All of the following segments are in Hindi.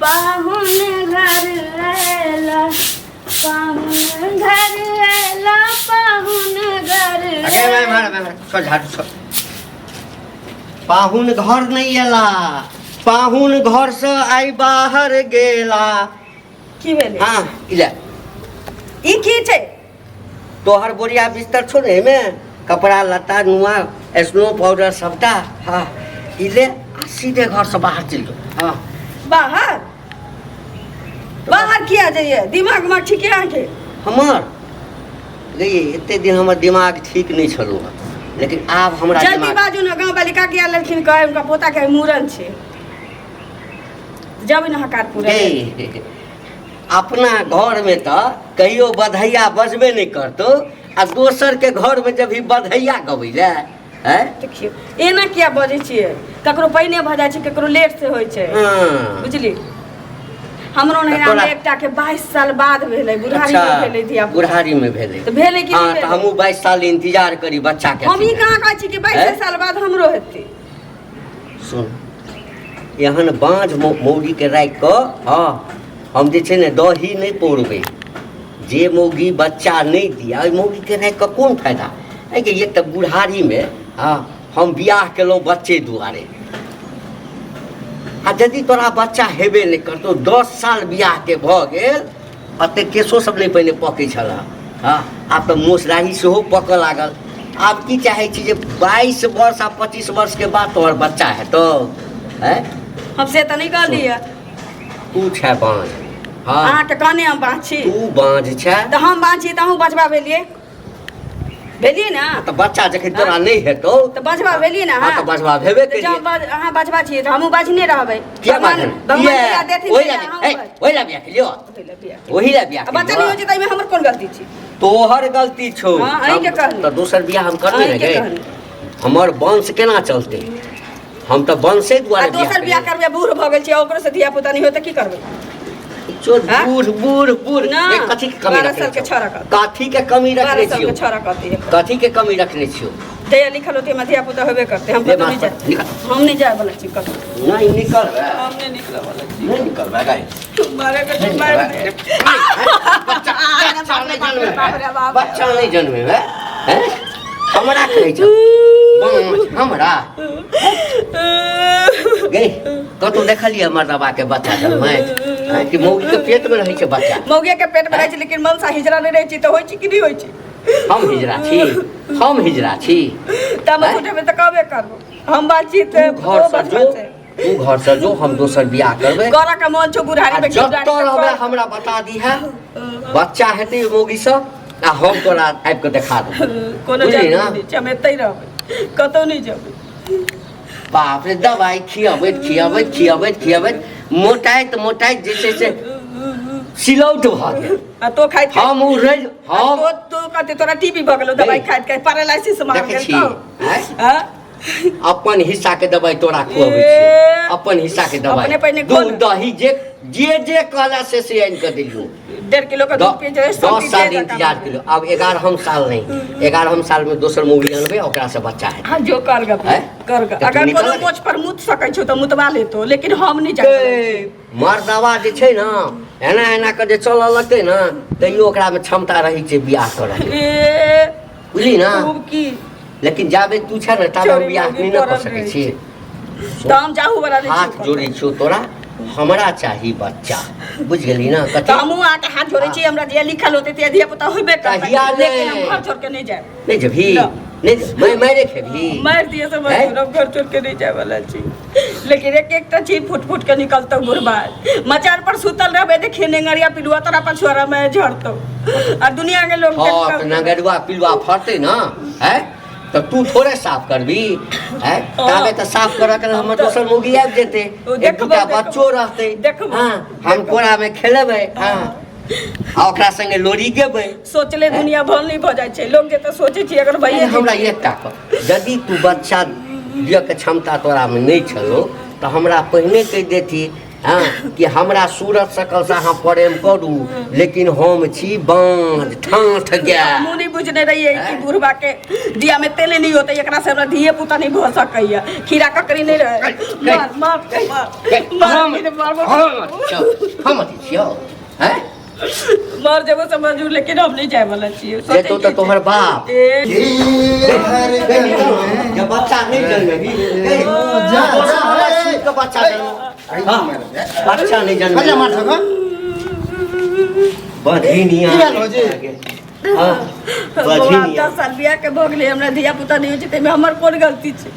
पाहुन घर आएला पाहुन घर आएला पाहुन घर छोड़ झाड़ू छोड़। पाहुन घर नहीं एला, पाहुन घर से आई बाहर गेला। की भेले? हाँ इले ई की छै? तोहर बोरिया बिस्तर छोड़े में कपड़ा लत्ता नुआ स्नो पाउडर सबटा। हाँ इले सीधे घर से बाहर चल गयो। हाँ बाहर बाहर किया जाइए? दिमाग में ठीक है हमर गई इतने दिन हमर दिमाग ठीक नहीं छलो, लेकिन आब हमरा जल्दी दिमाग बाजू ना। गाँव बालिका के लड़किन कहे उनका पोता के मूरन छे, जब न हकार पूरा गई अपना घर में तो कहियो बधैया बजबे नहीं करतो, आ दोसर के घर में जब ही बधैया गबै ले है। देखियो एना किया बजे छिए? ककरो पहिने भ जाय छै, ककरो लेट से होय छै। हाँ। बुझली? हमरो नैना में एकटा के 22 साल बाद भेलै, बुढ़ारी में भेलै धिया। बुढ़ारी में भेलै तो भेलै कि हाँ, नहीं? तो हमहू 22 साल इंतजार करी बच्चा के। हम ई कहां कहै छी कि 22 साल बाद हमरो हेतै? सुन एहन बाँझ मौगी के राख के हाँ हम जे छै ने दही नहीं पौरबै। जे मौगी बच्चा नहीं दिया ओहि मौगी के राख के कोन फायदा? है कि एक तो बुढ़ारी में हाँ हम बियाह केलहुँ बच्चे दुआरे, आ यदि तोरा बच्चा हेबे नहीं करतो 10 साल बियाह के भ गेल, अते केसो सब नहीं पहिने पकै छला। हाँ आब तो मोसराही सेहो पकऽ लागल। आब की चाहे छी जे 22 वर्ष आ 25 वर्ष के बाद तोहर बच्चा हेतौ? है हम से त नहीं कहलिए। तू छै बाँझ। हाँ अहाँ के काने हम बाँझ छी? तू बाँझ छै त हम बाँझ छी त अहूँ बचबा भेलिए ना? तो बच्चा जखन तोरा नहीं हेतौ तो बचबा भेलिए ना? हाँ तो बचबा भेबे तो करिए। जब अहाँ बचबा छिए तो हमहूँ बचने रहबै। क्या बात है? भगवान देथिन ओहि से ला अहाँ ओहि ला बियाह केलियो, ओहि ला बियाह बच्चा नहीं होय छै त एमे हमर कोन गलती छै? तोहर गलती छौ। हाँ, अहीं के कहनी। तो दोसर बियाह हम करबे अहीं नहीं के गए। कहनी। हमर वंश केना चलते? हम तो वंशे आ दुआरे दोसर बियाह करबै, बूढ़ भ गेल छै, ओकरो से धिया पुता नहीं होय त की करबै? चोर हाँ? बूढ़ बूढ़ बूढ़ ना, ए, कथी के कमी 12 रखने साल के छियो? छोरा कहत। कथी के कमी रखने 12 साल छियो? के छोरा कहती है। कथी के कमी रखने छियो? जया लिखल होती है धिया पुता होबे करते। हम ले तो नहीं बात जाए, निकल। हम नहीं जाए वाला छी कतौ। नहीं निकल बे, हम नहीं निकले वाला छी। नहीं निकल बे गाय। मारे के नहीं मार निकल दे। बे। बच्चा नहीं जन्मे बे, हैं? हमरा कहै छ बाँझ हमरा गई कतौ देखलिए हमर दबा के बच्चा जन्मैत कि मौगी के पेट में रहै छै बच्चा? मौगे के पेट में रहै छै, लेकिन मनसा हिजरा नहीं रहै छै त होय छै कि नहीं होय छै? हम हिजरा छी, हम हिजरा छी। त हम उठेबे त कहबे करबो हम बातचीत घर से जो, तू घर से जो, हम दोसर बियाह करबै। गरा के मन छौ बुढ़ारी में जब तो रहबे हमरा बता दी है बच्चा हेतै मौगी से आ हम तोरा आबि के देखा देबो। कोनो बुझली ना? जरूरी हम एतै रहबै, कतौ नहीं जेबै। बाप रे दवाई खियाबैत खियाबैत खियाबैत खियाबैत मोटाइत जे छै से सिलौट भ गेल। आ तो खाइत हम उ रहि हम तो कहते तोरा टीबी भ गेलो, दवाई खाइत खाइत पैरालाइसिस मार देखै गेल छी त। हैं? अपन हिस्सा के दवाई तोरा खुआबै छी, अपन हिस्सा के दवाई अपने पहिने दूध खोल। दही जे कहला से आनि के दिलियो। 1.5 किलो का दूध पी जाए 10 साल इंतजार केलियो, अब 11 साल नहीं 11 साल में दोसर मौगी अनबै ओकरा से बच्चा है। हाँ जो कर ग हैं? कर ग। तो तू अगर निकल कोनो ले। मोछ पर मुत सकै छौ त मुतवा लेतो, लेकिन हम नहीं जाए। मर्दवा जे छै ना एना एना के जे चलऽ लगतै ना तैयो ओकरा में क्षमता रहै छै बियाह करऽ के। ए बुझली ना? खूब की लेकिन जाबे तू छै ना ताबे हम बियाह नहीं न कर सकै छी। त हम जाहू वाला नहीं हाथ जोड़ै छियौ तोरा, हमरा चाही बच्चा, बुझ गेली ना? त हमहू आके हाथ जोड़े छी, हमरा जे लिखल होते ते धिया पुता होबे करतै, कहिया ने? लेकिन हम घर छोड़ के नहीं जाए। नहीं जभी ना। नहीं मैं मारे खेबी मार दिए सब हैं? हम घर छोड़ के नहीं जाए वाला छी, लेकिन एक एकटा चीज फुट फुट के निकलतो गुरबाज। मचान पर सुतल रहबे देखे नेंगरिया पिलुआ तोरा पर छोरा में झड़तो, और दुनिया के लोग हाँ तो नगरवा पिलवा फरते ना है तो तू थोड़े साफ करबी है? ताबे तो साफ करऽ के हमर दोसर मौगी आबि जेतै, एक दूटा बच्चो रहतै। हाँ हम कोरा में खेलेबै, हाँ आ ओकरा संगे लोरी गेबै। सोचले दुनिया भर नहीं भ जाय छै, लोग जे त सोचे छी अगर भैया हमरा एकटा कह, यदि तू बच्चा दिअ के क्षमता तोरा में नहीं छलो तो हमरा पहिने कहि देती हाँ कि हमरा सूरत सकल से अहाँ प्रेम करू लेकिन हम छी बांझ ठाठ गया मुँह नहीं बुझने रहिए कि बुढ़बा के दिया में तेल नहीं होता एकरा से हमरा धिये पुता नहीं भ सकैया खीरा ककड़ी नहीं रहे मार मार मार हम छियो हैं मर जेबो समझू लेकिन हम नहीं जाए वाला छियै से तो तोहर बाप ये बच्चा नहीं जन्मेगी जा बच्चा बच्चा नहीं जन्मेगी बधिनिया हाँ बधिनिया 10 साल बियाह के भोग ले हमरा धिया पुता नहीं होते में हमर कोन गलती छै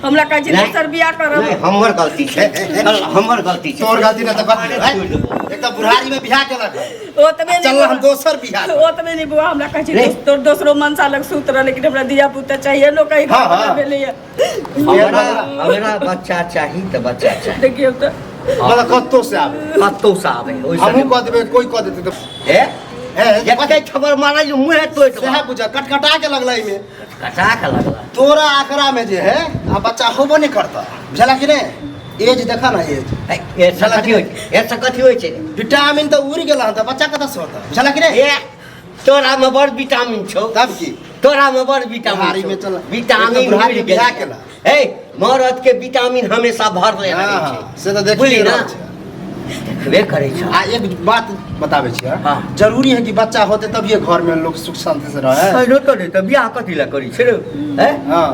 हमरा कहै छै 10 साल बियाह करब हमर गलती छै हमर गलती छै तोर गलती ना तो एक तो बुढ़ारी में बियाह केलक ओ तबे चल हम दोसर बियाह ओ तबे नहीं बुआ हमरा कहै छै तोर दोसरो मनसा लग सूत रह लेकिन हमरा धिया पुता चाहिए नो कहीं घर भेलै हमरा बच्चा चाही त बच्चा चाही देखियो तो मतलब कत्तो से आवे हमहू कह देबे कोई कह देते तो ये कते खबर मारा जो मुंह है तो सेहा बुझा कटकटा के लगलाई में कटा के लगला तोरा आखरा में जे है आ बच्चा होबो नहीं करता बुझला कि नहीं एज देखा ना एज ये सकती होय छै विटामिन तो उड़ गेला त बच्चा कत से होता बुझला कि नहीं ए तोरा में बड़ विटामिन छौ तब की तोरा में बड़ विटामिन में चल विटामिन बुढ़ारी बियाह केला ए मरद के विटामिन हमेशा भरले रहै छै से तो बुझली देखली ना ना वे करे छ आ एक बात बतावे छी हाँ। जरूरी है कि बच्चा होते तब ये घर में लोग सुख शांति से रहे कहिनो तो नहीं तो बियाह कथि ला करी छै रे हैं हां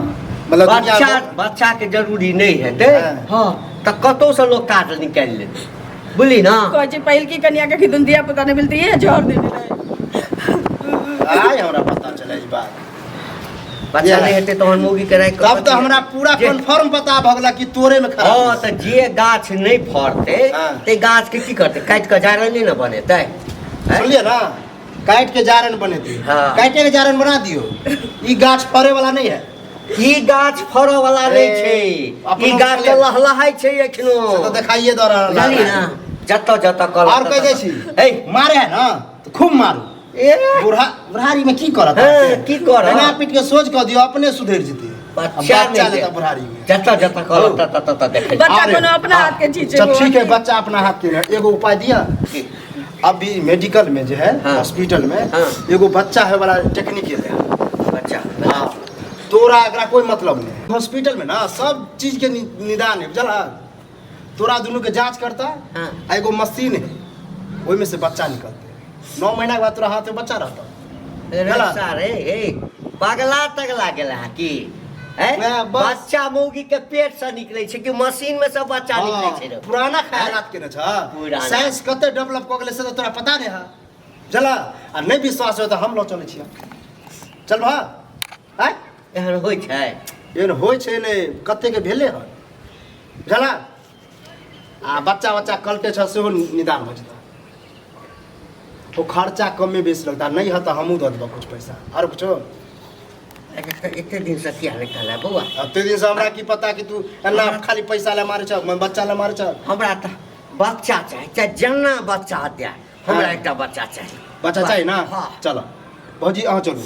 मतलब दुनिया बच्चा में- बच्चा के जरूरी नहीं है ते हाँ। हां त कतो से लोग काट निकाल ले बुझली ना कहै छै पहिल की कन्या के खिदुन धिया पुता नहीं मिलती है झोर देने रहे आय हमरा पता चले ई बात बच्चा नहीं हेते तो हम मूवी कराय तब तो हमरा पूरा कंफर्म पता भ गेला कि तोरे में खराब हां त जे गाछ नहीं फरते हाँ। ते गाछ के की करते काट के जारन नहीं ना बनेते सुनिए ना काट के जारन बनेती हाँ। काटे के जारन बना दियो ई गाछ फरे वाला नहीं है ई गाछ फरो वाला नहीं ए, छै अपनो ई गाछ के लहलहाय छै एखनो से तो दिखाइए दो रहा जानी ना जत जत कल और कह दे छी ए मारे है ना तो खूब मारू ए बुढ़ारी में की करत हाँ, की करत? बिना पीट के सोच कह दियो अपने सुधर जती बच्चा नहीं लेता दे। बुढ़ारी में जत जत कल तत देखे बच्चा अरे, कोनो अपना हाँ, हाथ के चीज चल ठीक है बच्चा अपना हाथ के है। एगो उपाय दिया अभी मेडिकल में जो है हाँ। हॉस्पिटल में हाँ। एगो बच्चा है वाला टेक्निक है बच्चा हाँ तोरा एकरा कोई मतलब नहीं हॉस्पिटल में ना सब चीज के निदान है बुझला तोरा दोनों के जांच करता हाँ। आ एगो मशीन है ओई में से बच्चा निकलते 9 महीना के बाद तोरा हाथ में बच्चा रहता चला। सारे ए पगला तगला गेला की मैं बस- बच्चा मौगी के पेट से निकले छै कि मशीन में से बच्चा निकले छै रे पुराना ख्यालात के न छ पुराना। साइंस कते डेवलप क गेले से तो तोरा पता नहीं है चला आ नहीं विश्वास हो तो हम लो चले छियै चल भा आय एहन होय छै एहन होय छै ने कते के भेले हन चला आ बच्चा बच्चा कलटे छ सेहो निदान हो जता ओ खर्चा कम में बेसी लगता नहीं है तो हमू दे देबो कुछ पैसा और कुछ एते दिन से किया रे कहला बौआ अते दिन से हमरा की पता कि तू ना खाली पैसा ले मारे छ बच्चा ले मारे छ हमरा त बच्चा चाहे चाहे जना बच्चा दे हमरा हाँ। एकटा बच्चा चाही बच्चा चाहिए ना हाँ चलो भौजी अहाँ चलू